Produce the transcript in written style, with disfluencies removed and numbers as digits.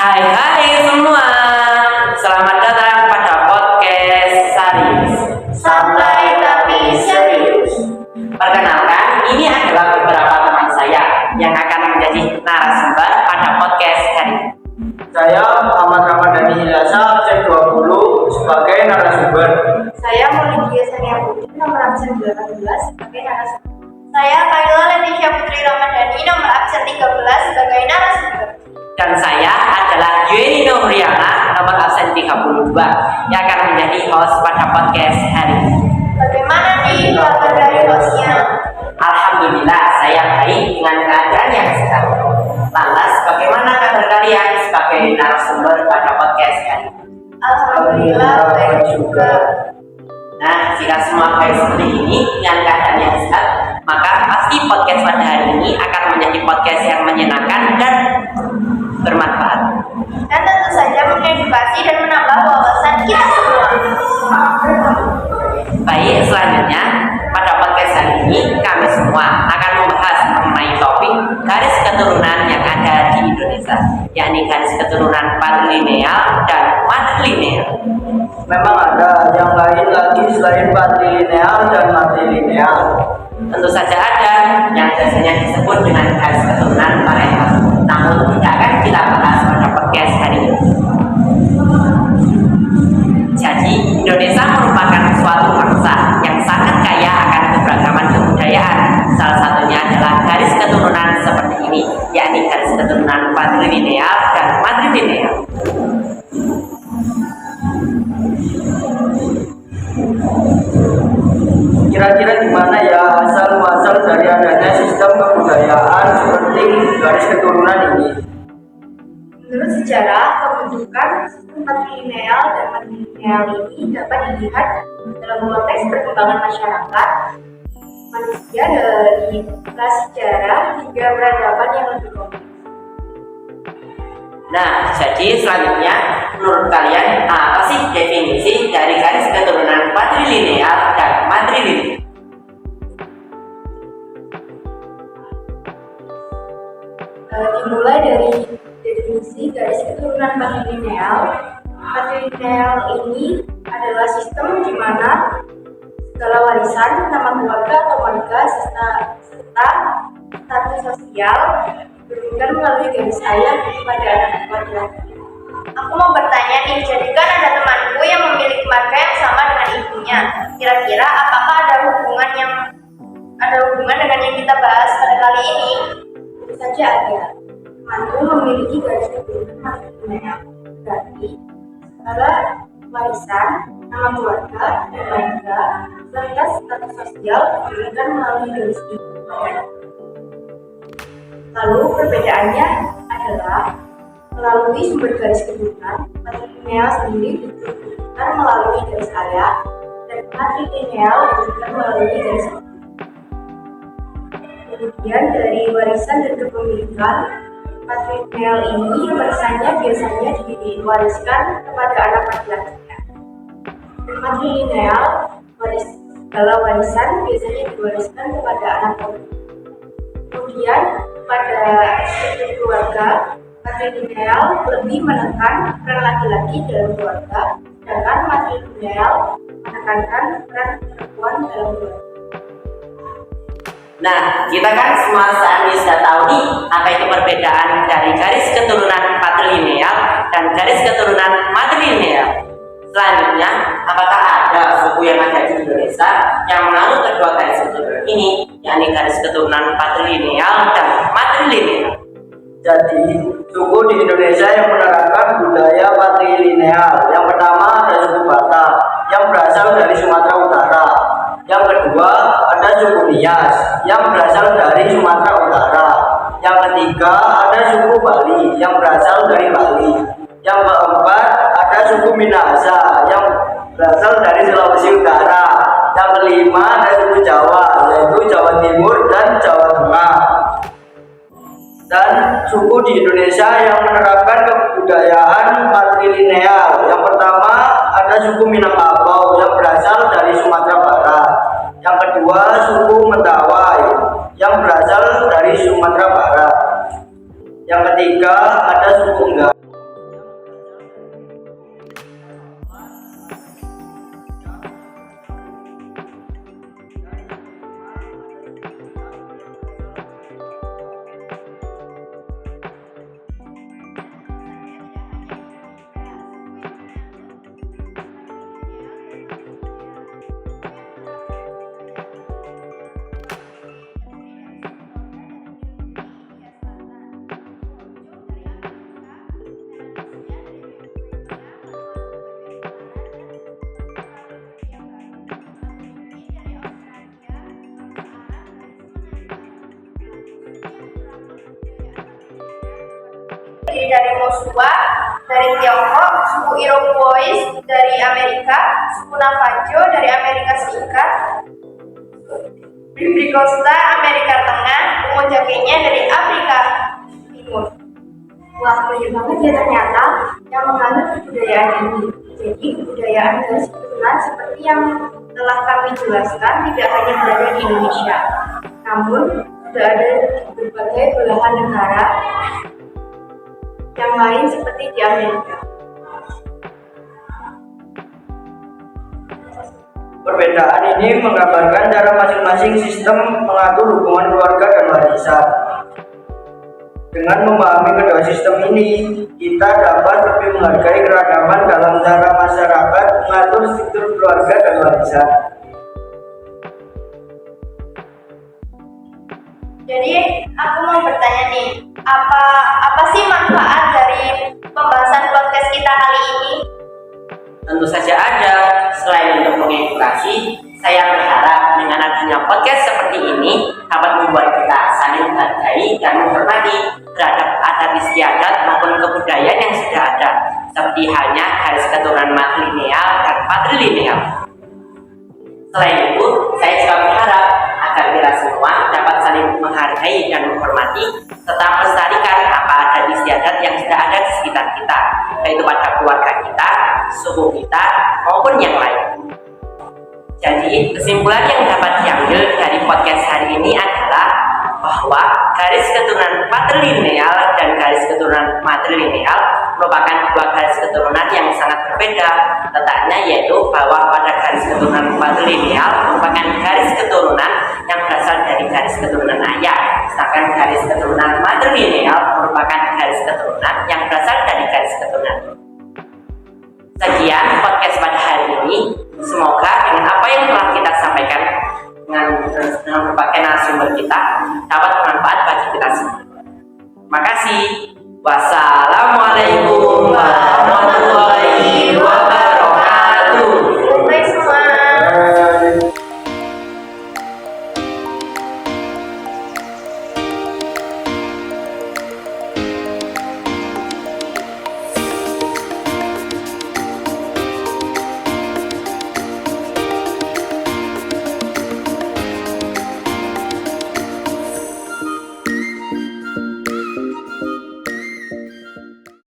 Hai semua, selamat datang pada podcast Saris. Santai tapi serius. Perkenalkan, ini adalah beberapa teman saya yang akan menjadi narasumber pada podcast hari ini. Saya Muhammad Ramadhani Hilasa, absen 20 sebagai narasumber. Saya Maulidia Sania Putri, nomor absen 18 sebagai narasumber. Saya Kaila Leticia Putri Ramadhani, nomor absen 13 sebagai narasumber. Dan saya adalah Yeni Nurriana, nomor absen 32 yang akan menjadi host pada podcast hari ini. Bagaimana nih kabar dari hostnya? Alhamdulillah, saya baik dengan keadaan yang sehat. Lantas, bagaimana kabar kalian sebagai narasumber pada podcast hari ini? Alhamdulillah baik juga. Nah, jika semua baik seperti ini dengan keadaan yang sehat, maka pasti podcast pada hari ini akan menjadi podcast yang menyenangkan dan bermanfaat. Dan tentu saja mengedukasi dan menambah wawasan kita semua. Baik, selanjutnya pada podcast hari ini kami semua akan membahas mengenai topik garis keturunan yang ada di Indonesia, yakni garis keturunan patrilineal dan matrilineal. Memang ada yang lain lagi selain patrilineal dan matrilineal. Tentu saja ada yang biasanya disebut dengan garis keturunan parental, namun tidak akan kita bahas pada podcast hari ini. Jadi, Indonesia merupakan suatu bangsa yang sangat kaya akan keberagaman kebudayaan. Salah satunya adalah garis keturunan seperti ini, yakni garis keturunan patrilineal dan matrilineal. Kira-kira gimana ya asal-muasal dari adanya sistem kebudayaan seperti garis keturunan ini? Menurut sejarah, pembentukan sistem patrilineal dan matrilineal ini dapat dilihat dalam konteks perkembangan masyarakat manusia dari prasejarah hingga peradaban yang lebih kompleks. Nah, jadi selanjutnya, menurut kalian apa sih definisi dari garis keturunan patrilineal dan matrilineal? Dimulai dari definisi garis keturunan patrilineal. Patrilineal ini adalah sistem di mana segala warisan, nama keluarga atau marga serta status sosial diberikan melalui garis ayah kepada anak laki-laki. Aku mau bertanya nih, jadikan ada temanku yang memiliki marga yang sama dengan ibunya. Kira-kira apakah ada hubungan dengan yang kita bahas pada kali ini? Tentu saja ada. Temanku memiliki garis keturunan matrilineal. Berarti segala warisan, nama keluarga, dan marga serta status sosial diberikan melalui garis ibu. Lalu perbedaannya adalah melalui sumber garis keturunan, patrilineal sendiri diberikan melalui garis ayah dan matrilineal diberikan melalui garis ibu. Kemudian dari warisan dan kepemilikan, patrilineal ini warisannya biasanya diwariskan kepada anak laki-lakinya. Matrilineal, segala warisan biasanya diwariskan kepada anak perempuan. Kemudian pada struktur keluarga, matrilineal lebih menekan peran laki-laki dalam keluarga, sedangkan matrilineal menekankan peran perempuan dalam keluarga. Nah, kita kan semua saat ini sudah tahu nih apa itu perbedaan dari garis keturunan patrilineal dan garis keturunan matrilineal. Selanjutnya, apakah ada suku yang ada di Indonesia yang menganut kedua garis keturunan ini, yakni garis keturunan patrilineal dan matrilineal? Jadi, suku di Indonesia yang menerapkan budaya patrilineal. Yang pertama ada suku Batak yang berasal dari Sumatera Utara. Yang kedua ada suku Nias yang berasal dari Sumatera Utara. Yang ketiga ada suku Bali yang berasal dari Bali. Yang keempat ada suku Minahasa yang berasal dari Sulawesi Utara. Yang kelima ada suku Jawa, yaitu Jawa Timur dan Jawa Tengah. Dan suku di Indonesia yang menerapkan kebudayaan matrilineal. Yang pertama ada suku Minangkabau yang berasal dari Sumatera Barat. Yang kedua suku Mentawai yang berasal dari Sumatera Barat. Yang ketiga ada suku Enggak terdiri dari Mosuwa dari Tiongkok, suku Iroquois dari Amerika, suku Navajo dari Amerika Serikat, Bibricosta Amerika Tengah, Umoja Kenya dari Afrika Timur. Wah, banyak banget ya ternyata yang menganut kebudayaan ini. Jadi kebudayaan garis keturunan seperti yang telah kami jelaskan tidak hanya berada di Indonesia, namun sudah ada di berbagai belahan negara yang lain seperti di Amerika. Perbedaan ini menggambarkan cara masing-masing sistem mengatur hubungan keluarga dan warisan. Dengan memahami kedua sistem ini, kita dapat lebih menghargai keragaman dalam cara masyarakat mengatur struktur keluarga dan warisan. Jadi aku mau bertanya nih, apa sih manfaat dari pembahasan podcast kita kali ini? Tentu saja ada. Selain untuk mengedukasi, saya berharap dengan adanya podcast seperti ini dapat membuat kita saling menghargai dan menghormati terhadap adat istiadat maupun kebudayaan yang sudah ada, seperti halnya garis keturunan matrilineal dan patrilineal. Selain itu, saya juga berharap agar kita semua dapat saling menghargai dan menghormati serta melestarikan apa adat istiadat yang sudah ada di sekitar kita, yaitu pada keluarga kita, suku kita, maupun yang lain. Jadi, kesimpulan yang dapat diambil dari podcast hari ini adalah bahwa garis keturunan patrilineal dan garis keturunan matrilineal merupakan dua garis keturunan yang sangat berbeda. Letaknya yaitu bahwa pada garis keturunan patrilineal merupakan garis keturunan yang berasal dari garis keturunan ayah, sedangkan garis keturunan matrilineal merupakan garis keturunan yang berasal dari garis keturunan. Sekian podcast pada hari ini. Semoga dengan apa yang telah kita sampaikan dengan berbagai narasumber kita dapat bermanfaat bagi kita semua. Terima kasih. Wassalamualaikum.